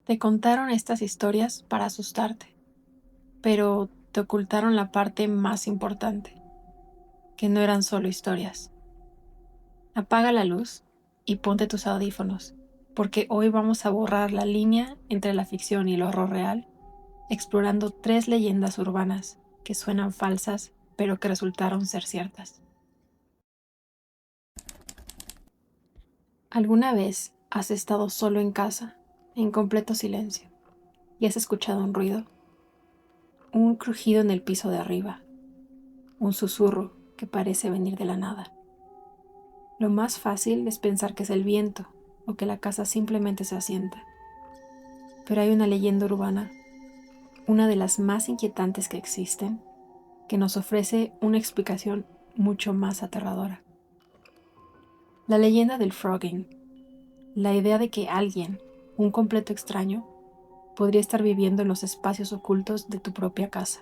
Te contaron estas historias para asustarte, pero te ocultaron la parte más importante, que no eran solo historias. Apaga la luz y ponte tus audífonos, porque hoy vamos a borrar la línea entre la ficción y el horror real, explorando 3 leyendas urbanas que suenan falsas, pero que resultaron ser ciertas. ¿Alguna vez has estado solo en casa, en completo silencio, y has escuchado un ruido? Un crujido en el piso de arriba, un susurro que parece venir de la nada. Lo más fácil es pensar que es el viento o que la casa simplemente se asienta. Pero hay una leyenda urbana, una de las más inquietantes que existen, que nos ofrece una explicación mucho más aterradora. La leyenda del frogging, la idea de que alguien, un completo extraño, podría estar viviendo en los espacios ocultos de tu propia casa.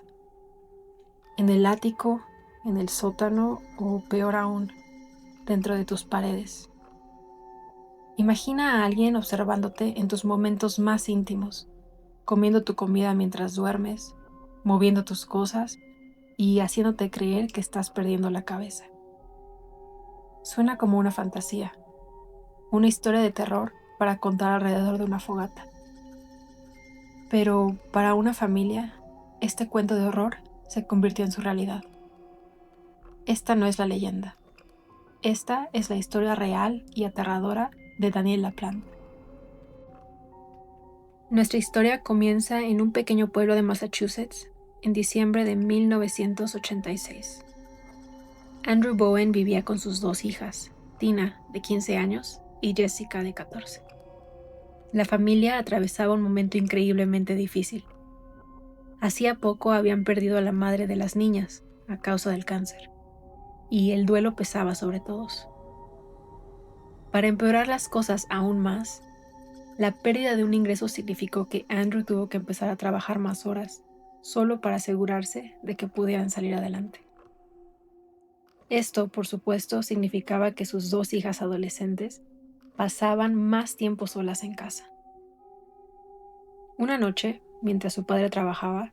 En el ático, en el sótano o peor aún, dentro de tus paredes. Imagina a alguien observándote en tus momentos más íntimos, comiendo tu comida mientras duermes, moviendo tus cosas y haciéndote creer que estás perdiendo la cabeza. Suena como una fantasía, una historia de terror para contar alrededor de una fogata. Pero para una familia, este cuento de horror se convirtió en su realidad. Esta no es la leyenda. Esta es la historia real y aterradora de Daniel Laplante. Nuestra historia comienza en un pequeño pueblo de Massachusetts en diciembre de 1986. Andrew Bowen vivía con sus 2 hijas, Tina, de 15 años, y Jessica, de 14. La familia atravesaba un momento increíblemente difícil. Hacía poco habían perdido a la madre de las niñas a causa del cáncer, y el duelo pesaba sobre todos. Para empeorar las cosas aún más, la pérdida de un ingreso significó que Andrew tuvo que empezar a trabajar más horas, solo para asegurarse de que pudieran salir adelante. Esto, por supuesto, significaba que sus 2 hijas adolescentes pasaban más tiempo solas en casa. Una noche, mientras su padre trabajaba,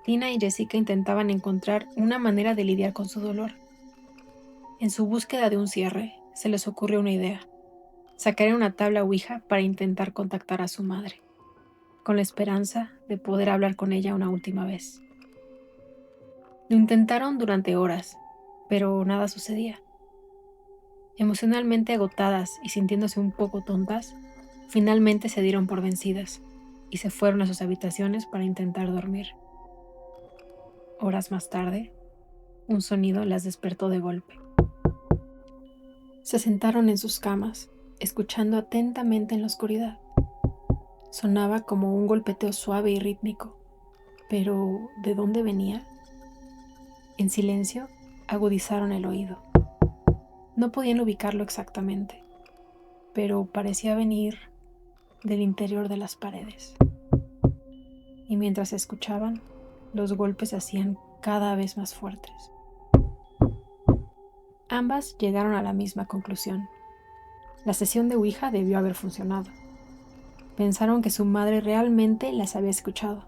Tina y Jessica intentaban encontrar una manera de lidiar con su dolor. En su búsqueda de un cierre, se les ocurrió una idea: sacar una tabla Ouija para intentar contactar a su madre, con la esperanza de poder hablar con ella una última vez. Lo intentaron durante horas, pero nada sucedía. Emocionalmente agotadas y sintiéndose un poco tontas, finalmente se dieron por vencidas y se fueron a sus habitaciones para intentar dormir. Horas más tarde, un sonido las despertó de golpe. Se sentaron en sus camas, escuchando atentamente en la oscuridad. Sonaba como un golpeteo suave y rítmico, pero ¿de dónde venía? En silencio, agudizaron el oído. No podían ubicarlo exactamente, pero parecía venir del interior de las paredes. Y mientras escuchaban, los golpes se hacían cada vez más fuertes. Ambas llegaron a la misma conclusión. La sesión de Ouija debió haber funcionado. Pensaron que su madre realmente las había escuchado.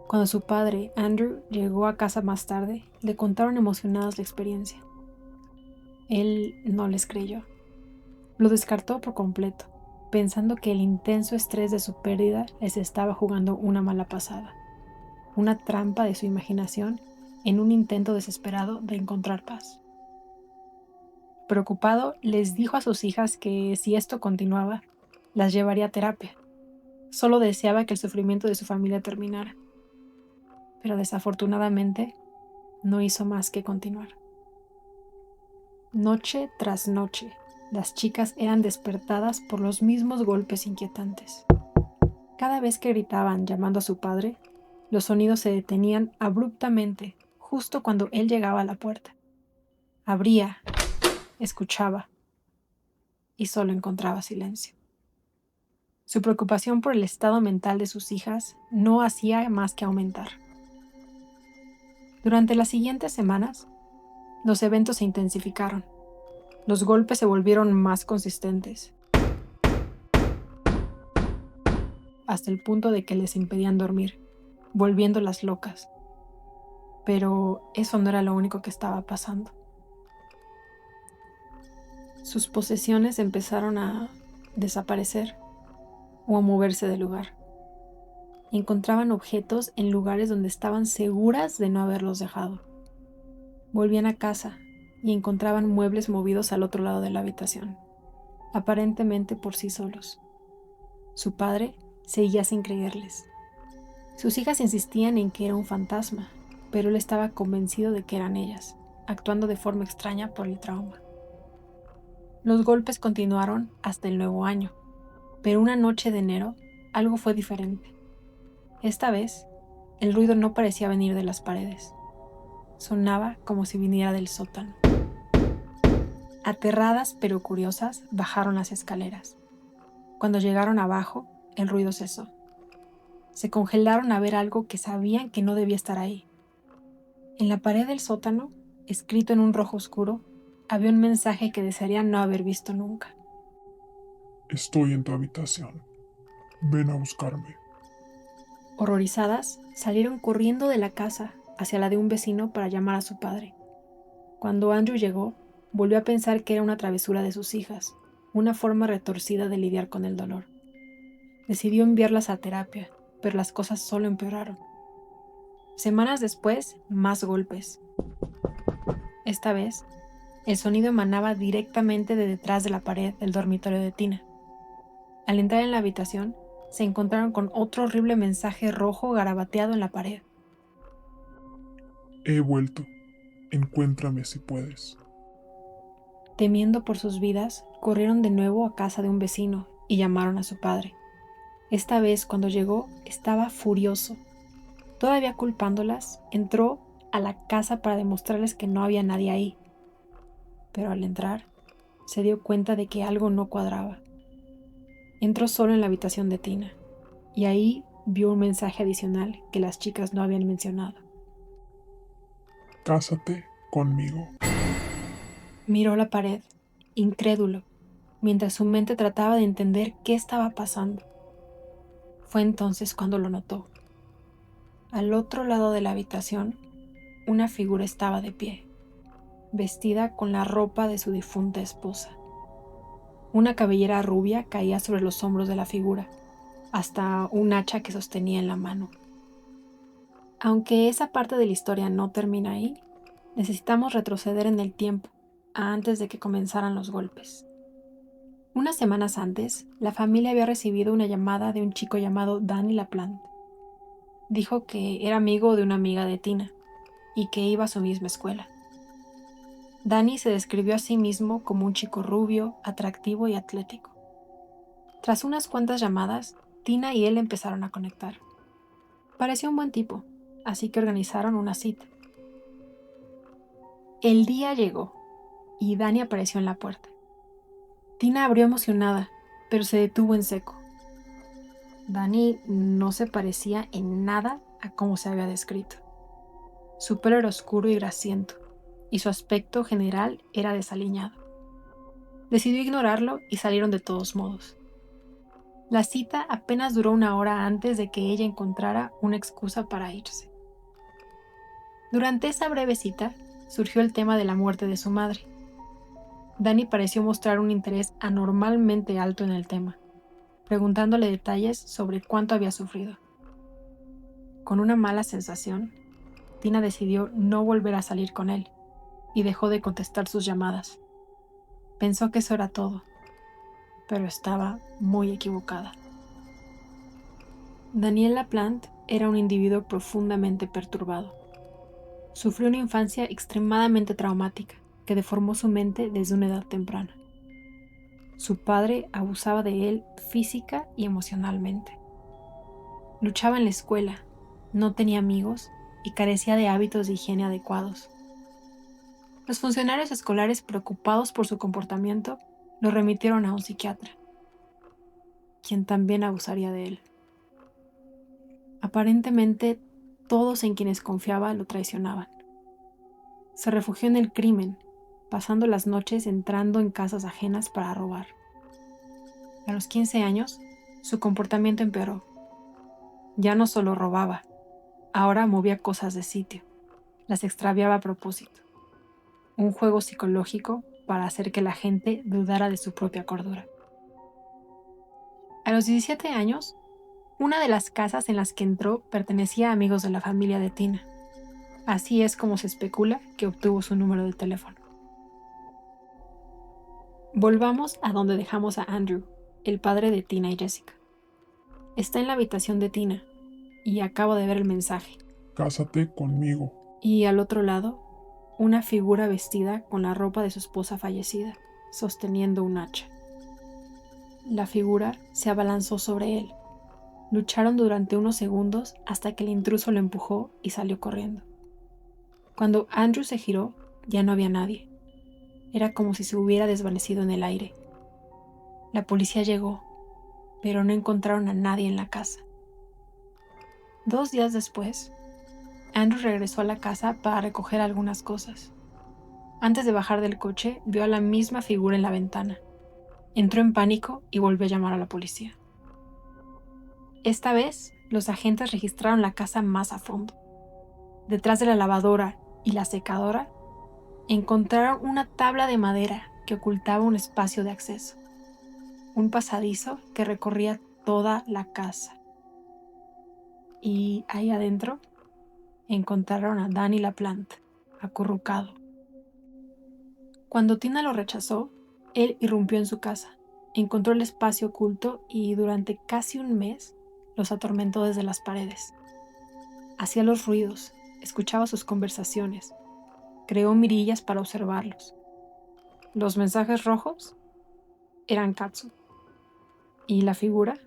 Cuando su padre, Andrew, llegó a casa más tarde, le contaron emocionados la experiencia. Él no les creyó. Lo descartó por completo, pensando que el intenso estrés de su pérdida les estaba jugando una mala pasada, una trampa de su imaginación en un intento desesperado de encontrar paz. Preocupado, les dijo a sus hijas que si esto continuaba, las llevaría a terapia. Solo deseaba que el sufrimiento de su familia terminara. Pero desafortunadamente, no hizo más que continuar. Noche tras noche, las chicas eran despertadas por los mismos golpes inquietantes. Cada vez que gritaban llamando a su padre, los sonidos se detenían abruptamente, justo cuando él llegaba a la puerta. Abría, escuchaba, y solo encontraba silencio. Su preocupación por el estado mental de sus hijas no hacía más que aumentar. Durante las siguientes semanas, los eventos se intensificaron. Los golpes se volvieron más consistentes. hasta el punto de que les impedían dormir, volviéndolas locas. Pero eso no era lo único que estaba pasando. Sus posesiones empezaron a desaparecer o a moverse del lugar. Encontraban objetos en lugares donde estaban seguras de no haberlos dejado. Volvían a casa y encontraban muebles movidos al otro lado de la habitación, aparentemente por sí solos. Su padre seguía sin creerles. Sus hijas insistían en que era un fantasma, pero él estaba convencido de que eran ellas, actuando de forma extraña por el trauma. Los golpes continuaron hasta el nuevo año, pero una noche de enero algo fue diferente. Esta vez, el ruido no parecía venir de las paredes. Sonaba como si viniera del sótano. Aterradas pero curiosas, bajaron las escaleras. Cuando llegaron abajo, el ruido cesó. Se congelaron a ver algo que sabían que no debía estar ahí. En la pared del sótano, escrito en un rojo oscuro, había un mensaje que desearían no haber visto nunca. Estoy en tu habitación. Ven a buscarme. Horrorizadas, salieron corriendo de la casa hacia la de un vecino para llamar a su padre. Cuando Andrew llegó, volvió a pensar que era una travesura de sus hijas, una forma retorcida de lidiar con el dolor. Decidió enviarlas a terapia, pero las cosas solo empeoraron. Semanas después, más golpes. Esta vez, el sonido emanaba directamente de detrás de la pared del dormitorio de Tina. Al entrar en la habitación, se encontraron con otro horrible mensaje rojo garabateado en la pared. He vuelto. Encuéntrame si puedes. Temiendo por sus vidas, corrieron de nuevo a casa de un vecino y llamaron a su padre. Esta vez, cuando llegó, estaba furioso. Todavía culpándolas, entró a la casa para demostrarles que no había nadie ahí. Pero al entrar, se dio cuenta de que algo no cuadraba. Entró solo en la habitación de Tina, y ahí vio un mensaje adicional que las chicas no habían mencionado. Cásate conmigo. Miró la pared, incrédulo, mientras su mente trataba de entender qué estaba pasando. Fue entonces cuando lo notó. Al otro lado de la habitación, una figura estaba de pie, vestida con la ropa de su difunta esposa. Una cabellera rubia caía sobre los hombros de la figura, hasta un hacha que sostenía en la mano. Aunque esa parte de la historia no termina ahí, necesitamos retroceder en el tiempo, a antes de que comenzaran los golpes. Unas semanas antes, la familia había recibido una llamada de un chico llamado Danny LaPlante. Dijo que era amigo de una amiga de Tina y que iba a su misma escuela. Danny se describió a sí mismo como un chico rubio, atractivo y atlético. Tras unas cuantas llamadas, Tina y él empezaron a conectar. Parecía un buen tipo, así que organizaron una cita. El día llegó y Danny apareció en la puerta. Tina abrió emocionada, pero se detuvo en seco. Danny no se parecía en nada a cómo se había descrito. Su pelo era oscuro y grasiento, y su aspecto general era desaliñado. Decidió ignorarlo y salieron de todos modos. La cita apenas duró una hora antes de que ella encontrara una excusa para irse. Durante esa breve cita, surgió el tema de la muerte de su madre. Danny pareció mostrar un interés anormalmente alto en el tema, preguntándole detalles sobre cuánto había sufrido. Con una mala sensación, Tina decidió no volver a salir con él y dejó de contestar sus llamadas. Pensó que eso era todo, pero estaba muy equivocada. Daniel LaPlante era un individuo profundamente perturbado. Sufrió una infancia extremadamente traumática que deformó su mente desde una edad temprana. Su padre abusaba de él física y emocionalmente. Luchaba en la escuela, no tenía amigos y carecía de hábitos de higiene adecuados. Los funcionarios escolares, preocupados por su comportamiento, lo remitieron a un psiquiatra, quien también abusaría de él. Aparentemente, todos en quienes confiaba lo traicionaban. Se refugió en el crimen, pasando las noches entrando en casas ajenas para robar. A los 15 años, su comportamiento empeoró Ya no solo robaba, ahora movía cosas de sitio, las extraviaba a propósito. Un juego psicológico para hacer que la gente dudara de su propia cordura. A los 17 años, una de las casas en las que entró pertenecía a amigos de la familia de Tina. Así es como se especula que obtuvo su número de teléfono. Volvamos a donde dejamos a Andrew, el padre de Tina y Jessica. Está en la habitación de Tina y acabo de ver el mensaje. Cásate conmigo. Y al otro lado, una figura vestida con la ropa de su esposa fallecida, sosteniendo un hacha. La figura se abalanzó sobre él. Lucharon durante unos segundos hasta que el intruso lo empujó y salió corriendo. Cuando Andrew se giró, ya no había nadie. Era como si se hubiera desvanecido en el aire. La policía llegó, pero no encontraron a nadie en la casa. 2 días después, Andrew regresó a la casa para recoger algunas cosas. Antes de bajar del coche, vio a la misma figura en la ventana. Entró en pánico y volvió a llamar a la policía. Esta vez, los agentes registraron la casa más a fondo. Detrás de la lavadora y la secadora, encontraron una tabla de madera que ocultaba un espacio de acceso. Un pasadizo que recorría toda la casa. Y ahí adentro, encontraron a Danny LaPlante, acurrucado. Cuando Tina lo rechazó, él irrumpió en su casa, encontró el espacio oculto y durante casi un mes los atormentó desde las paredes. Hacía los ruidos, escuchaba sus conversaciones, creó mirillas para observarlos. Los mensajes rojos eran Katsu y la figura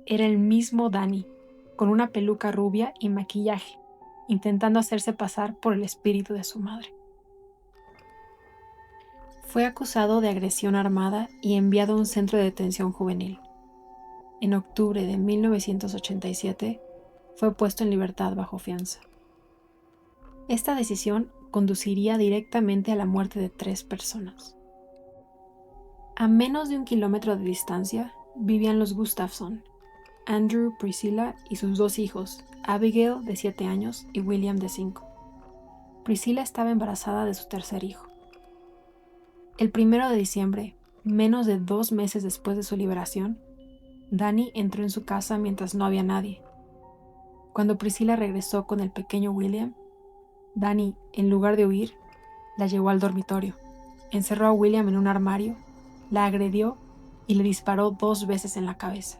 era el mismo Danny, con una peluca rubia y maquillaje, intentando hacerse pasar por el espíritu de su madre. Fue acusado de agresión armada y enviado a un centro de detención juvenil. En octubre de 1987 fue puesto en libertad bajo fianza. Esta decisión conduciría directamente a la muerte de 3 personas. A menos de 1 kilómetro de distancia vivían los Gustafson, Andrew, Priscilla y sus 2 hijos, Abigail de 7 años y William de 5. Priscilla estaba embarazada de su tercer hijo. El 1 de diciembre, menos de 2 meses después de su liberación, Danny entró en su casa mientras no había nadie. Cuando Priscilla regresó con el pequeño William, Danny, en lugar de huir, la llevó al dormitorio, encerró a William en un armario, la agredió y le disparó 2 veces en la cabeza.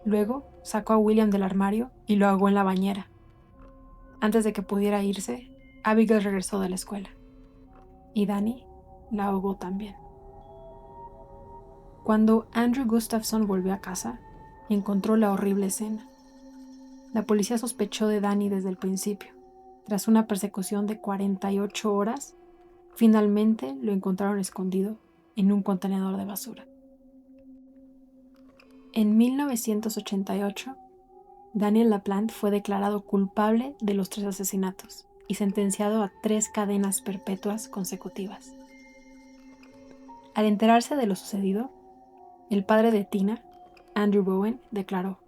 Luego sacó a William del armario y lo ahogó en la bañera. Antes de que pudiera irse, Abigail regresó de la escuela y Danny la ahogó también. Cuando Andrew Gustafson volvió a casa, encontró la horrible escena. La policía sospechó de Danny desde el principio. Tras una persecución de 48 horas, finalmente lo encontraron escondido en un contenedor de basura. En 1988, Daniel LaPlante fue declarado culpable de los 3 asesinatos y sentenciado a 3 cadenas perpetuas consecutivas. Al enterarse de lo sucedido, el padre de Tina, Andrew Bowen, declaró: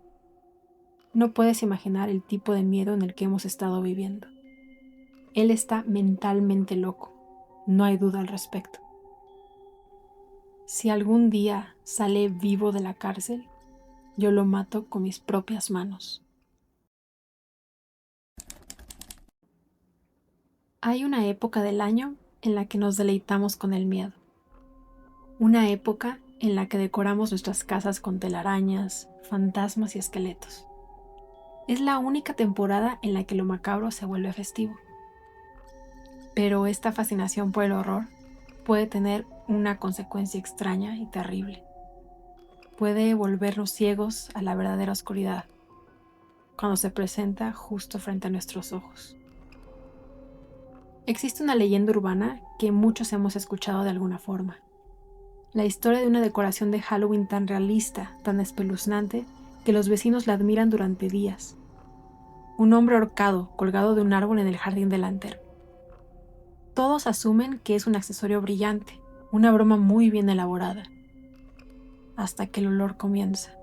"No puedes imaginar el tipo de miedo en el que hemos estado viviendo. Él está mentalmente loco, no hay duda al respecto. Si algún día sale vivo de la cárcel, yo lo mato con mis propias manos". Hay una época del año en la que nos deleitamos con el miedo. Una época en la que decoramos nuestras casas con telarañas, fantasmas y esqueletos. Es la única temporada en la que lo macabro se vuelve festivo. Pero esta fascinación por el horror puede tener una consecuencia extraña y terrible. Puede volvernos ciegos a la verdadera oscuridad, cuando se presenta justo frente a nuestros ojos. Existe una leyenda urbana que muchos hemos escuchado de alguna forma. La historia de una decoración de Halloween tan realista, tan espeluznante, que los vecinos la admiran durante días. Un hombre ahorcado, colgado de un árbol en el jardín delantero. Todos asumen que es un accesorio brillante, una broma muy bien elaborada, hasta que el olor comienza.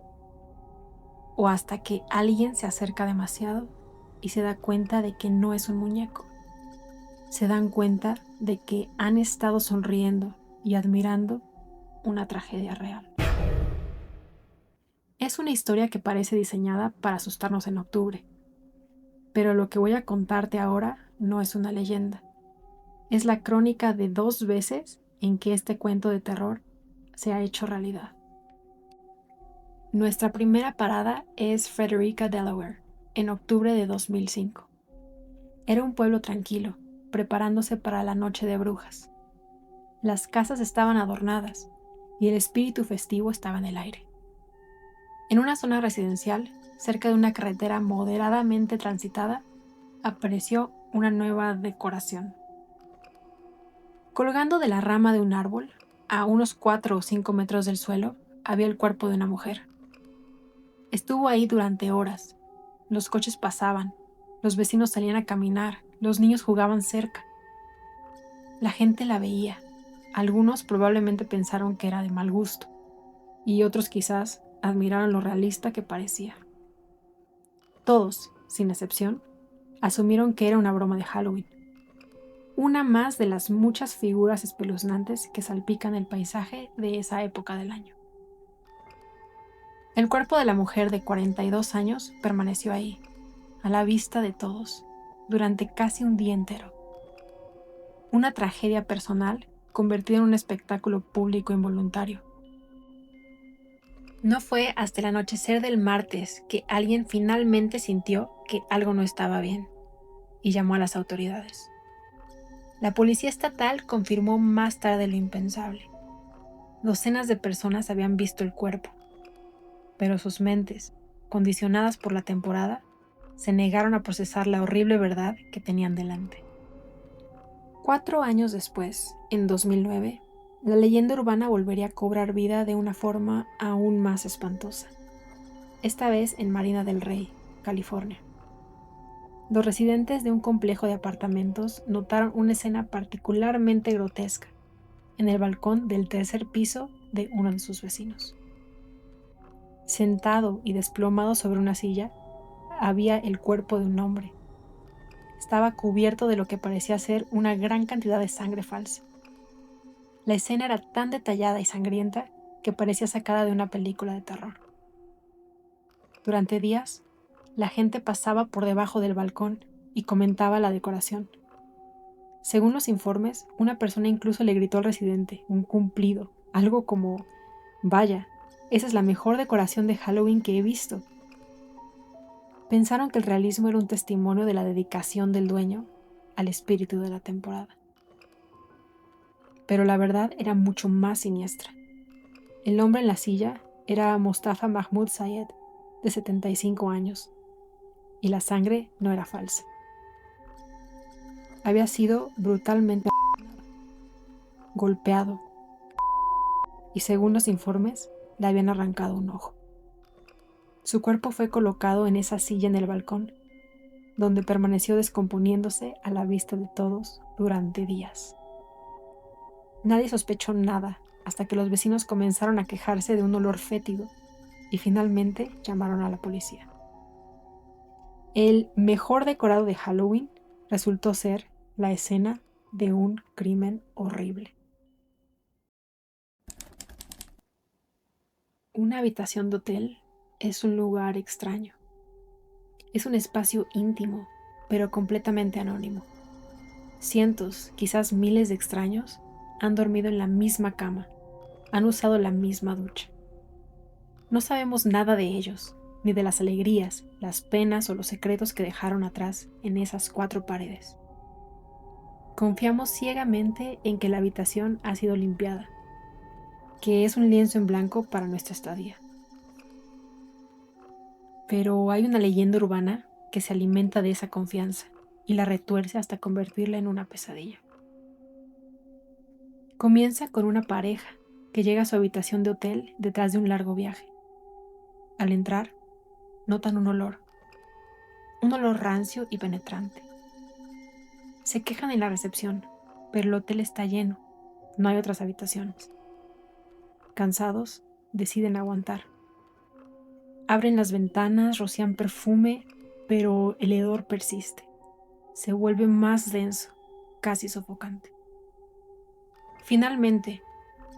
o hasta que alguien se acerca demasiado y se da cuenta de que no es un muñeco. Se dan cuenta de que han estado sonriendo y admirando una tragedia real. Es una historia que parece diseñada para asustarnos en octubre, pero lo que voy a contarte ahora no es una leyenda. Es la crónica de 2 veces en que este cuento de terror se ha hecho realidad. Nuestra primera parada es Frederica, Delaware, en octubre de 2005. Era un pueblo tranquilo, preparándose para la noche de brujas. Las casas estaban adornadas y el espíritu festivo estaba en el aire. En una zona residencial, cerca de una carretera moderadamente transitada, apareció una nueva decoración. Colgando de la rama de un árbol, a unos 4 o 5 metros del suelo, había el cuerpo de una mujer. Estuvo ahí durante horas. Los coches pasaban, los vecinos salían a caminar, los niños jugaban cerca. La gente la veía. Algunos probablemente pensaron que era de mal gusto, y otros quizás admiraron lo realista que parecía. Todos, sin excepción, asumieron que era una broma de Halloween. Una más de las muchas figuras espeluznantes que salpican el paisaje de esa época del año. El cuerpo de la mujer de 42 años permaneció ahí, a la vista de todos, durante casi un día entero. Una tragedia personal convertida en un espectáculo público involuntario. No fue hasta el anochecer del martes que alguien finalmente sintió que algo no estaba bien y llamó a las autoridades. La policía estatal confirmó más tarde lo impensable. Docenas de personas habían visto el cuerpo, pero sus mentes, condicionadas por la temporada, se negaron a procesar la horrible verdad que tenían delante. 4 años después, en 2009, la leyenda urbana volvería a cobrar vida de una forma aún más espantosa. Esta vez en Marina del Rey, California. Los residentes de un complejo de apartamentos notaron una escena particularmente grotesca en el balcón del 3er piso de uno de sus vecinos. Sentado y desplomado sobre una silla, había el cuerpo de un hombre. Estaba cubierto de lo que parecía ser una gran cantidad de sangre falsa. La escena era tan detallada y sangrienta que parecía sacada de una película de terror. Durante días, la gente pasaba por debajo del balcón y comentaba la decoración. Según los informes, una persona incluso le gritó al residente, un cumplido, algo como: «Vaya, esa es la mejor decoración de Halloween que he visto». Pensaron que el realismo era un testimonio de la dedicación del dueño al espíritu de la temporada. Pero la verdad era mucho más siniestra. El hombre en la silla era Mostafa Mahmoud Sayed, de 75 años, y la sangre no era falsa. Había sido brutalmente golpeado y, según los informes, le habían arrancado un ojo. Su cuerpo fue colocado en esa silla en el balcón, donde permaneció descomponiéndose a la vista de todos durante días. Nadie sospechó nada hasta que los vecinos comenzaron a quejarse de un olor fétido y finalmente llamaron a la policía. El mejor decorado de Halloween resultó ser la escena de un crimen horrible. Una habitación de hotel es un lugar extraño. Es un espacio íntimo, pero completamente anónimo. Cientos, quizás miles de extraños han dormido en la misma cama, han usado la misma ducha. No sabemos nada de ellos, ni de las alegrías, las penas o los secretos que dejaron atrás en esas 4 paredes. Confiamos ciegamente en que la habitación ha sido limpiada, que es un lienzo en blanco para nuestra estadía. Pero hay una leyenda urbana que se alimenta de esa confianza y la retuerce hasta convertirla en una pesadilla. Comienza con una pareja que llega a su habitación de hotel detrás de un largo viaje. Al entrar, notan un olor rancio y penetrante. Se quejan en la recepción, pero el hotel está lleno, no hay otras habitaciones. Cansados, deciden aguantar. Abren las ventanas, rocian perfume, pero el hedor persiste. Se vuelve más denso, casi sofocante. Finalmente,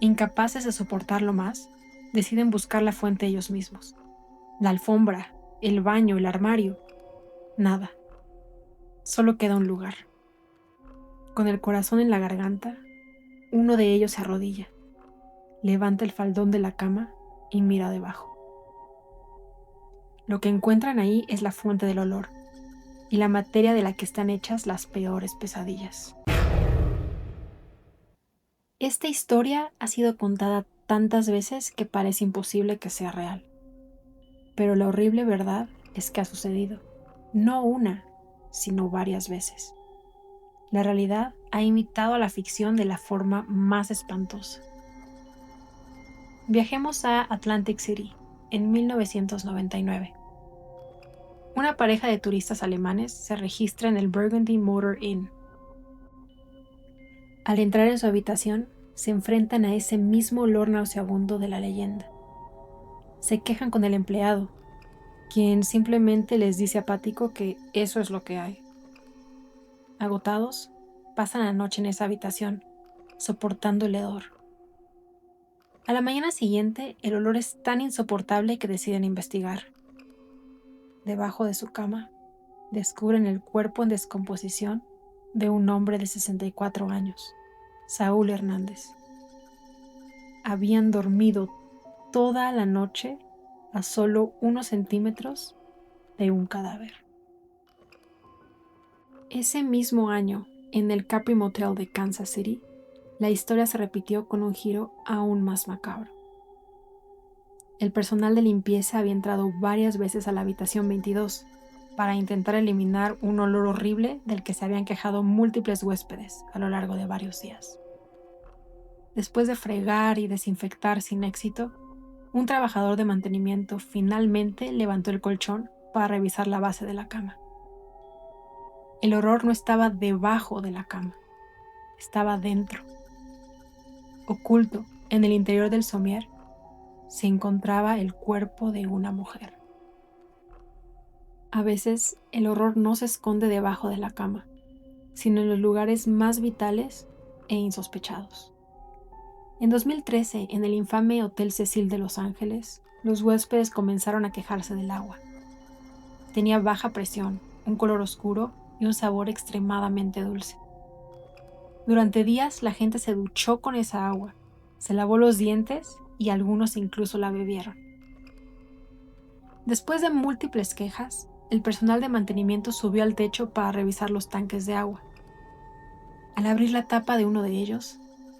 incapaces de soportarlo más, deciden buscar la fuente ellos mismos. La alfombra, el baño, el armario, nada. Solo queda un lugar. Con el corazón en la garganta, uno de ellos se arrodilla, levanta el faldón de la cama y mira debajo. Lo que encuentran ahí es la fuente del olor y la materia de la que están hechas las peores pesadillas. Esta historia ha sido contada tantas veces que parece imposible que sea real. Pero la horrible verdad es que ha sucedido, no una, sino varias veces. La realidad ha imitado a la ficción de la forma más espantosa. Viajemos a Atlantic City, en 1999. Una pareja de turistas alemanes se registra en el Burgundy Motor Inn. Al entrar en su habitación, se enfrentan a ese mismo olor nauseabundo de la leyenda. Se quejan con el empleado, quien simplemente les dice apático que eso es lo que hay. Agotados, pasan la noche en esa habitación, soportando el hedor. A la mañana siguiente, el olor es tan insoportable que deciden investigar. Debajo de su cama, descubren el cuerpo en descomposición de un hombre de 64 años, Saúl Hernández. Habían dormido toda la noche a solo unos centímetros de un cadáver. Ese mismo año, en el Capri Motel de Kansas City, la historia se repitió con un giro aún más macabro. El personal de limpieza había entrado varias veces a la habitación 22 para intentar eliminar un olor horrible del que se habían quejado múltiples huéspedes a lo largo de varios días. Después de fregar y desinfectar sin éxito, un trabajador de mantenimiento finalmente levantó el colchón para revisar la base de la cama. El horror no estaba debajo de la cama, estaba dentro. Oculto en el interior del somier se encontraba el cuerpo de una mujer. A veces el horror no se esconde debajo de la cama, sino en los lugares más vitales e insospechados. En 2013, en el infame Hotel Cecil de Los Ángeles, los huéspedes comenzaron a quejarse del agua. Tenía baja presión, un color oscuro y un sabor extremadamente dulce. Durante días la gente se duchó con esa agua, se lavó los dientes y algunos incluso la bebieron. Después de múltiples quejas, el personal de mantenimiento subió al techo para revisar los tanques de agua. Al abrir la tapa de uno de ellos,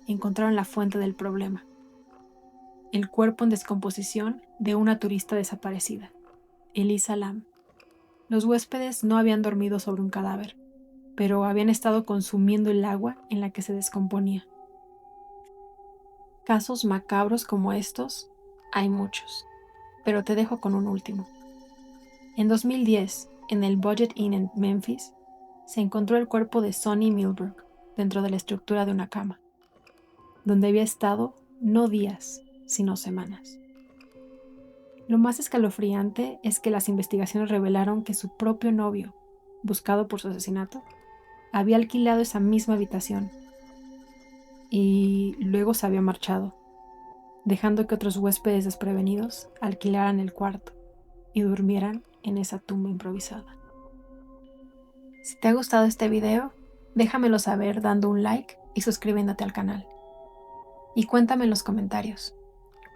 encontraron la fuente del problema: el cuerpo en descomposición de una turista desaparecida, Elisa Lam. Los huéspedes no habían dormido sobre un cadáver, pero habían estado consumiendo el agua en la que se descomponía. Casos macabros como estos hay muchos, pero te dejo con un último. En 2010, en el Budget Inn en Memphis, se encontró el cuerpo de Sonny Milbrook dentro de la estructura de una cama, donde había estado no días, sino semanas. Lo más escalofriante es que las investigaciones revelaron que su propio novio, buscado por su asesinato, había alquilado esa misma habitación y luego se había marchado, dejando que otros huéspedes desprevenidos alquilaran el cuarto y durmieran en esa tumba improvisada. Si te ha gustado este video, déjamelo saber dando un like y suscribiéndote al canal. Y cuéntame en los comentarios,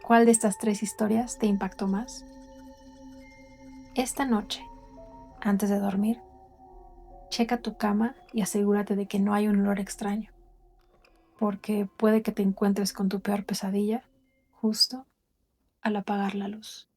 ¿cuál de estas 3 historias te impactó más? Esta noche, antes de dormir, checa tu cama y asegúrate de que no hay un olor extraño, porque puede que te encuentres con tu peor pesadilla justo al apagar la luz.